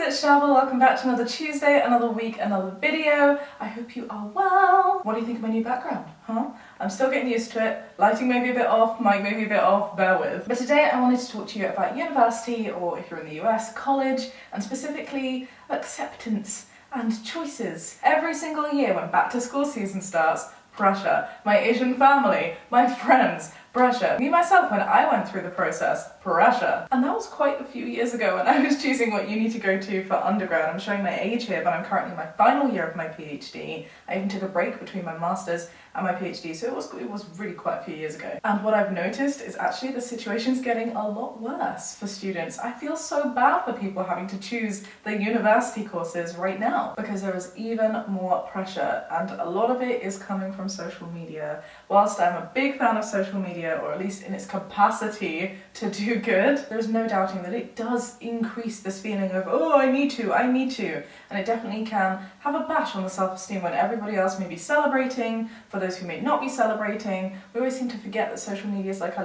it's Shaaba. Welcome back to another Tuesday, another week, another video. I hope you are well. What do you think of my new background, huh? I'm still getting used to it. Lighting may be a bit off, mic may be a bit off, bear with. But today I wanted to talk to you about university, or if you're in the US, college, and specifically acceptance and choices. Every single year when back to school season starts, pressure. My Asian family, my friends, pressure. Me myself, when I went through the process, pressure. And that was quite a few years ago when I was choosing what uni to go to for undergrad. I'm showing my age here, but I'm currently in my final year of my PhD. I even took a break between my master's and my PhD, so it was really quite a few years ago. And what I've noticed is actually the situation's getting a lot worse for students. I feel so bad for people having to choose their university courses right now because there is even more pressure, and a lot of it is coming from social media. Whilst I'm a big fan of social media, or at least in its capacity to do good, there's no doubting that it does increase this feeling of, oh, I need to, and it definitely can have a bash on the self-esteem when everybody else may be celebrating. For those who may not be celebrating, we always seem to forget that social media is like a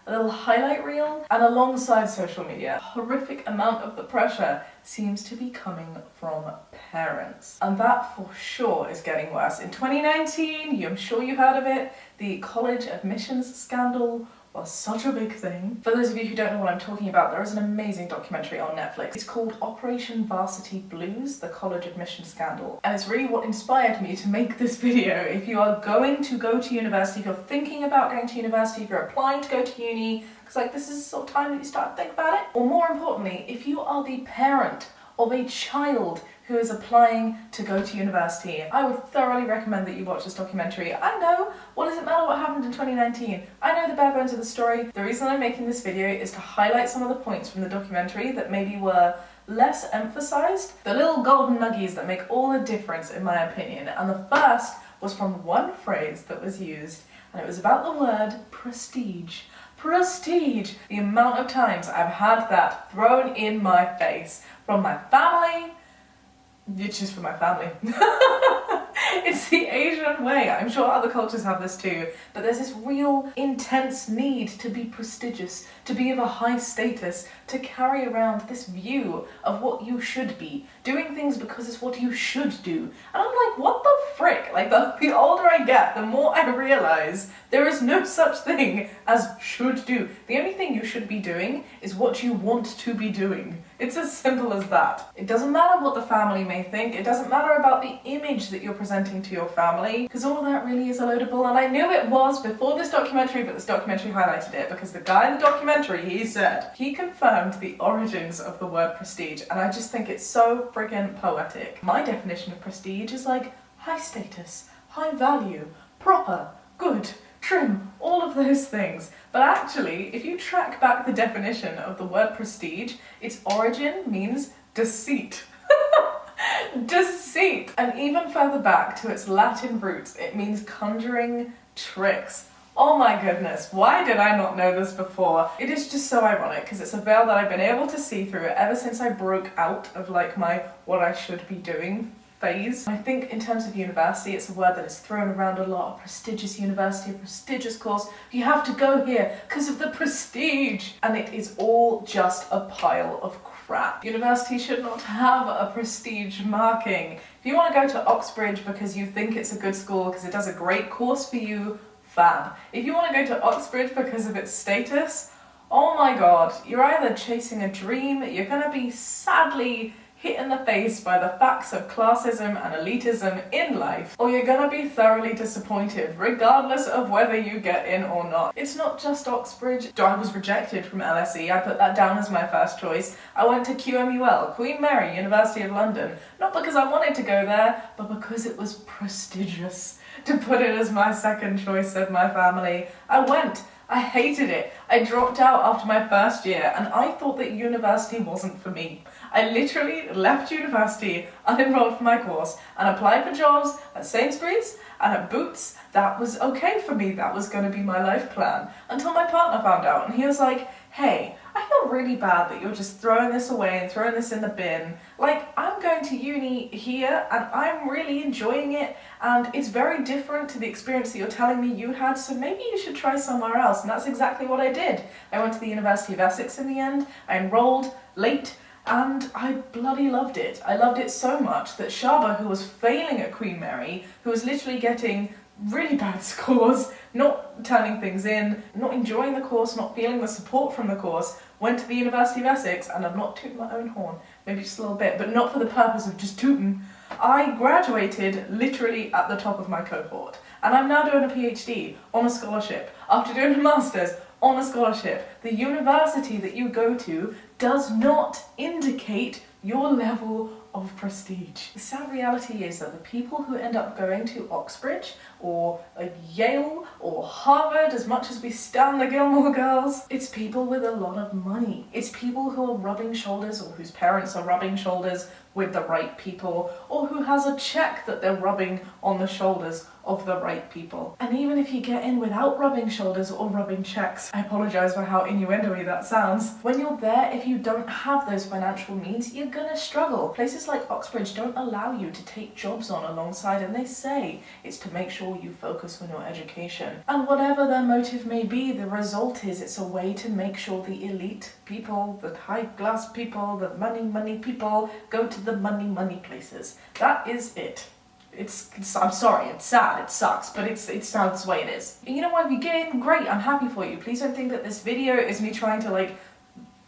little highlight reel, and alongside social media, a horrific amount of the pressure seems to be coming from parents. And that for sure is getting worse. In 2019, I'm sure you heard of it, the college admissions scandal was such a big thing. For those of you who don't know what I'm talking about, there is an amazing documentary on Netflix. It's called Operation Varsity Blues, the college admission scandal. And it's really what inspired me to make this video. If you are going to go to university, if you're thinking about going to university, if you're applying to go to uni, because like this is the sort of time that you start to think about it. Or more importantly, if you are the parent of a child who is applying to go to university, I would thoroughly recommend that you watch this documentary. I know, what does it matter what happened in 2019? I know the bare bones of the story. The reason I'm making this video is to highlight some of the points from the documentary that maybe were less emphasized, the little golden nuggies that make all the difference in my opinion. And the first was from one phrase that was used, and it was about the word prestige. Prestige! The amount of times I've had that thrown in my face from my family. It's just for my family. It's the Asian way. I'm sure other cultures have this too, but there's this real intense need to be prestigious, to be of a high status, to carry around this view of what you should be, doing things because it's what you should do. And I'm like, what the frick? Like the older I get, the more I realize there is no such thing as should do. The only thing you should be doing is what you want to be doing. It's as simple as that. It doesn't matter what the family may think, it doesn't matter about the image that you're presenting to your family, because all of that really is a load of bull. And I knew it was before this documentary, but this documentary highlighted it, because the guy in the documentary, he confirmed the origins of the word prestige, and I just think it's so friggin' poetic. My definition of prestige is like high status, high value, proper, good, trim, all of those things. But actually, if you track back the definition of the word prestige, its origin means deceit. Deceit! And even further back to its Latin roots, it means conjuring tricks. Oh my goodness, why did I not know this before? It is just so ironic, because it's a veil that I've been able to see through ever since I broke out of like my what I should be doing phase. I think in terms of university, it's a word that is thrown around a lot. A prestigious university, a prestigious course. You have to go here because of the prestige. And it is all just a pile of crap. University should not have a prestige marking. If you want to go to Oxbridge because you think it's a good school because it does a great course for you, fab. If you want to go to Oxbridge because of its status, oh my god, you're either chasing a dream, you're going to be sadly hit in the face by the facts of classism and elitism in life, or you're gonna be thoroughly disappointed regardless of whether you get in or not. It's not just Oxbridge. I was rejected from LSE, I put that down as my first choice. I went to QMUL, Queen Mary, University of London, not because I wanted to go there, but because it was prestigious. To put it as my second choice, said my family. I went. I hated it. I dropped out after my first year, and I thought that university wasn't for me. I literally left university, unenrolled for my course, and applied for jobs at Sainsbury's and at Boots. That was okay for me. That was going to be my life plan. Until my partner found out, and he was like, hey, I feel really bad that you're just throwing this away and throwing this in the bin. Like, I'm going to uni here and I'm really enjoying it, and it's very different to the experience that you're telling me you had, so maybe you should try somewhere else. And that's exactly what I did. I went to the University of Essex in the end. I enrolled late. and I bloody loved it. I loved it so much that Shaaba, who was failing at Queen Mary, who was literally getting really bad scores, not turning things in, not enjoying the course, not feeling the support from the course, went to the University of Essex, and I'm not tooting my own horn, maybe just a little bit, but not for the purpose of just tooting. I graduated literally at the top of my cohort, and I'm now doing a PhD on a scholarship, after doing a master's on a scholarship. The university that you go to does not indicate your level of prestige. The sad reality is that the people who end up going to Oxbridge or Yale or Harvard, as much as we stan the Gilmore Girls, it's people with a lot of money. It's people who are rubbing shoulders, or whose parents are rubbing shoulders with the right people, or who has a check that they're rubbing on the shoulders of the right people. And even if you get in without rubbing shoulders or rubbing checks, I apologise for how innuendo-y that sounds, when you're there, if you don't have those financial means, you're gonna struggle. Places like Oxbridge don't allow you to take jobs on alongside, and they say it's to make sure you focus on your education. And whatever their motive may be, the result is it's a way to make sure the elite people, the high-class people, the money people go to the money places. That is it. I'm sorry, it's sad, it sucks, but it's the way it is. And you know why we get in? Great, I'm happy for you. Please don't think that this video is me trying to like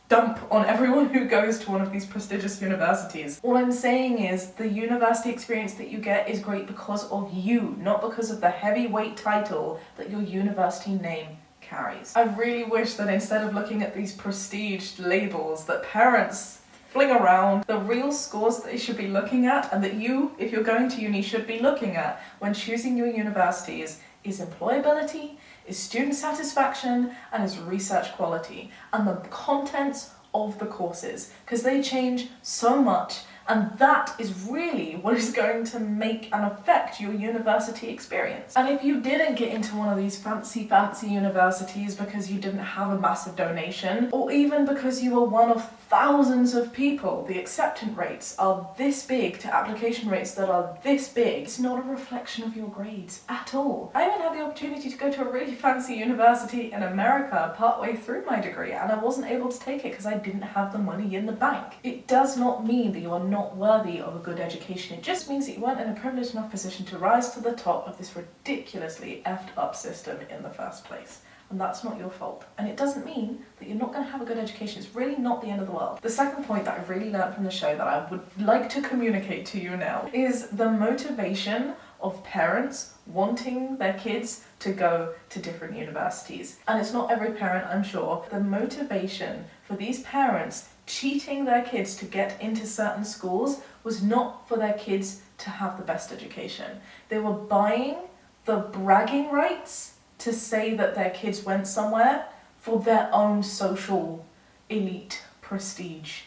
dump on everyone who goes to one of these prestigious universities. All I'm saying is the university experience that you get is great because of you, not because of the heavyweight title that your university name carries. I really wish that instead of looking at these prestige labels that parents fling around, the real scores that they should be looking at, and that you, if you're going to uni, should be looking at when choosing your universities, is employability, is student satisfaction, and is research quality, and the contents of the courses, because they change so much, and that is really what is going to make and affect your university experience. And if you didn't get into one of these fancy universities because you didn't have a massive donation, or even because you were one of thousands of people, the acceptance rates are this big to application rates that are this big, it's not a reflection of your grades at all. I even had the opportunity to go to a really fancy university in America partway through my degree, and I wasn't able to take it because I didn't have the money in the bank. It does not mean that you are not worthy of a good education. It just means that you weren't in a privileged enough position to rise to the top of this ridiculously effed up system in the first place. And that's not your fault. And it doesn't mean that you're not going to have a good education. It's really not the end of the world. The second point that I really learned from the show that I would like to communicate to you now is the motivation of parents wanting their kids to go to different universities. And it's not every parent, I'm sure. The motivation for these parents cheating their kids to get into certain schools was not for their kids to have the best education. They were buying the bragging rights to say that their kids went somewhere for their own social elite prestige.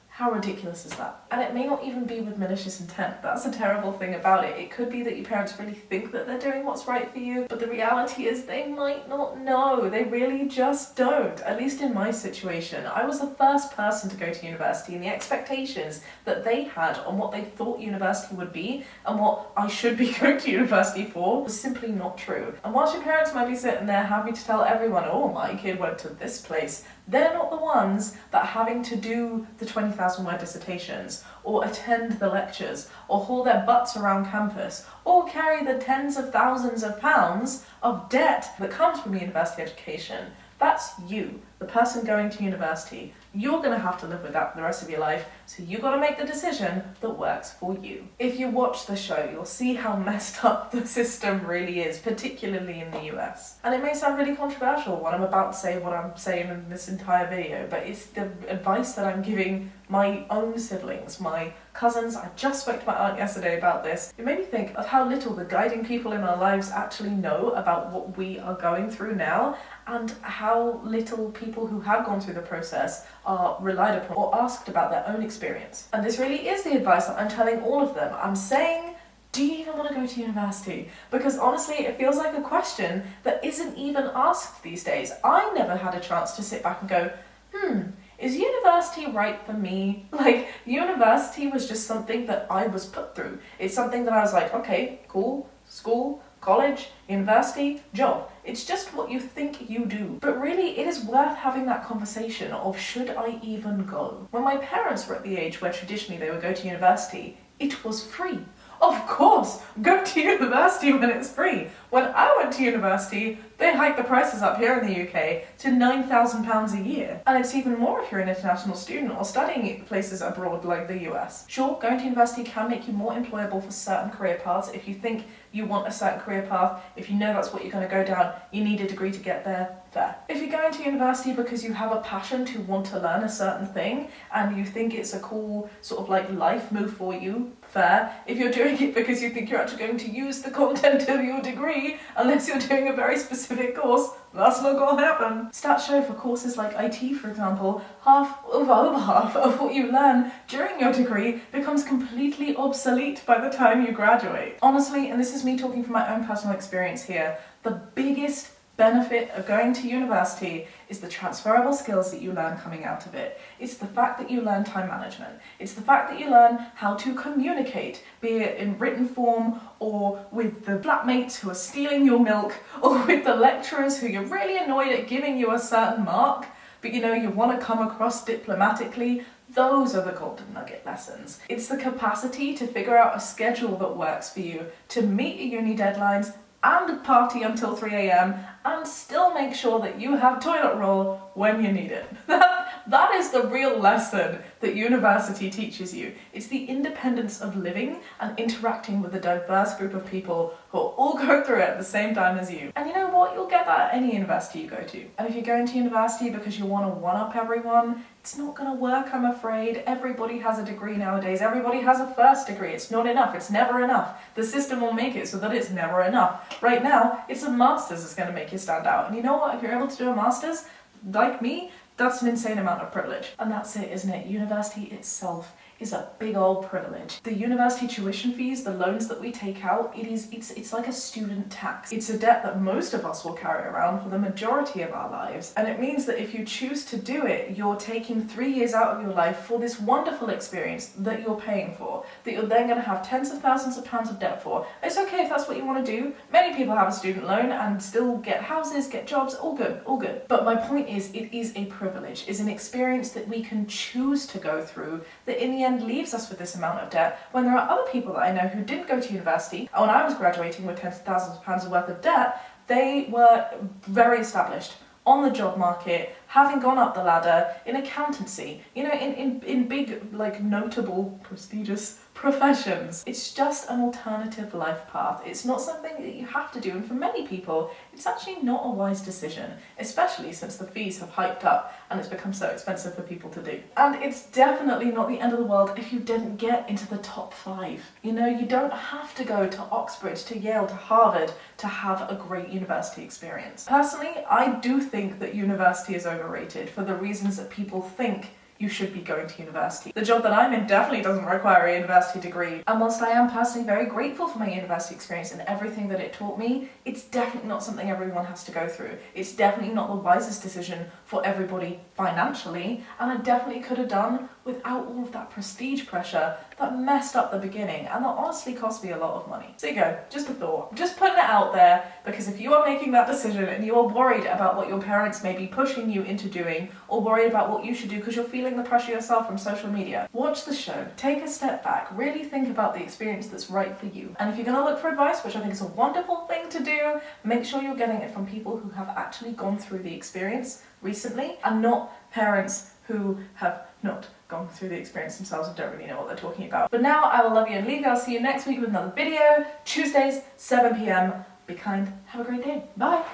How ridiculous is that? And it may not even be with malicious intent. That's a terrible thing about it. It could be that your parents really think that they're doing what's right for you, but the reality is they might not know. They really just don't. At least in my situation, I was the first person to go to university, and the expectations that they had on what they thought university would be and what I should be going to university for was simply not true. And whilst your parents might be sitting there happy to tell everyone, oh, my kid went to this place, they're not the ones that are having to do the 20,000 word dissertations, or attend the lectures, or haul their butts around campus, or carry the tens of thousands of pounds of debt that comes from university education. That's you, the person going to university. You're going to have to live with that for the rest of your life, so you've got to make the decision that works for you. If you watch the show, you'll see how messed up the system really is, particularly in the US. And it may sound really controversial what I'm about to say, what I'm saying in this entire video, but it's the advice that I'm giving my own siblings, my cousins. I just spoke to my aunt yesterday about this. It made me think of how little the guiding people in our lives actually know about what we are going through now, and how little people who have gone through the process are relied upon or asked about their own experience. And this really is the advice that I'm telling all of them. I'm saying, do you even want to go to university? Because honestly, it feels like a question that isn't even asked these days. I never had a chance to sit back and go, is university right for me? Like, university was just something that I was put through. It's something that I was like, okay, cool, school, college, university, job. It's just what you think you do. But really, it is worth having that conversation of, should I even go? When my parents were at the age where traditionally they would go to university, it was free. Of course, go to university when it's free. When I went to university, they hiked the prices up here in the UK to £9,000 a year. And it's even more if you're an international student or studying places abroad like the US. Sure, going to university can make you more employable for certain career paths. If you think you want a certain career path, if you know that's what you're going to go down, you need a degree to get there, fair. If you're going to university because you have a passion to want to learn a certain thing and you think it's a cool sort of like life move for you, fair. If you're doing it because you think you're actually going to use the content of your degree, unless you're doing a very specific course, that's not going to happen. Stats show for courses like IT, for example, over half of what you learn during your degree becomes completely obsolete by the time you graduate. Honestly, and this is me talking from my own personal experience here, the biggest benefit of going to university is the transferable skills that you learn coming out of it. It's the fact that you learn time management. It's the fact that you learn how to communicate, be it in written form or with the flatmates who are stealing your milk or with the lecturers who you're really annoyed at giving you a certain mark, but you know you want to come across diplomatically. Those are the golden nugget lessons. It's the capacity to figure out a schedule that works for you, to meet your uni deadlines and party until 3 AM and still make sure that you have toilet roll when you need it. That is the real lesson that university teaches you. It's the independence of living and interacting with a diverse group of people who are all going through it at the same time as you. And you know what? You'll get that at any university you go to. And if you're going to university because you want to one-up everyone, it's not going to work, I'm afraid. Everybody has a degree nowadays. Everybody has a first degree. It's not enough. It's never enough. The system will make it so that it's never enough. Right now, it's a master's that's going to make you stand out. And you know what? If you're able to do a master's, like me, that's an insane amount of privilege. And that's it, isn't it? University itself is a big old privilege. The university tuition fees, the loans that we take out, it's like a student tax. It's a debt that most of us will carry around for the majority of our lives. And it means that if you choose to do it, you're taking 3 years out of your life for this wonderful experience that you're paying for, that you're then gonna have tens of thousands of pounds of debt for. It's okay if that's what you wanna do. Many people have a student loan and still get houses, get jobs, all good, all good. But my point is, it is a privilege. It's an experience that we can choose to go through that in the end leaves us with this amount of debt, when there are other people that I know who didn't go to university, and when I was graduating with tens of thousands of pounds worth of debt, they were very established on the job market, having gone up the ladder in accountancy, you know, in big, like, notable, prestigious professions. It's just an alternative life path. It's not something that you have to do, and for many people, it's actually not a wise decision, especially since the fees have hiked up and it's become so expensive for people to do. And it's definitely not the end of the world if you didn't get into the top 5. You know, you don't have to go to Oxford, to Yale, to Harvard to have a great university experience. Personally, I do think that university is overrated for the reasons that people think you should be going to university. The job that I'm in definitely doesn't require a university degree. And whilst I am personally very grateful for my university experience and everything that it taught me, it's definitely not something everyone has to go through. It's definitely not the wisest decision for everybody financially, and I definitely could have done without all of that prestige pressure that messed up the beginning and that honestly cost me a lot of money. So you go, just a thought. Just putting it out there, because if you are making that decision and you are worried about what your parents may be pushing you into doing, or worried about what you should do because you're feeling the pressure yourself from social media, watch the show, take a step back, really think about the experience that's right for you. And if you're going to look for advice, which I think is a wonderful thing to do, make sure you're getting it from people who have actually gone through the experience recently, and not parents who have not gone through the experience themselves and don't really know what they're talking about. But now I will love you and leave you. I'll see you next week with another video, Tuesdays, 7 PM. Be kind, have a great day. Bye.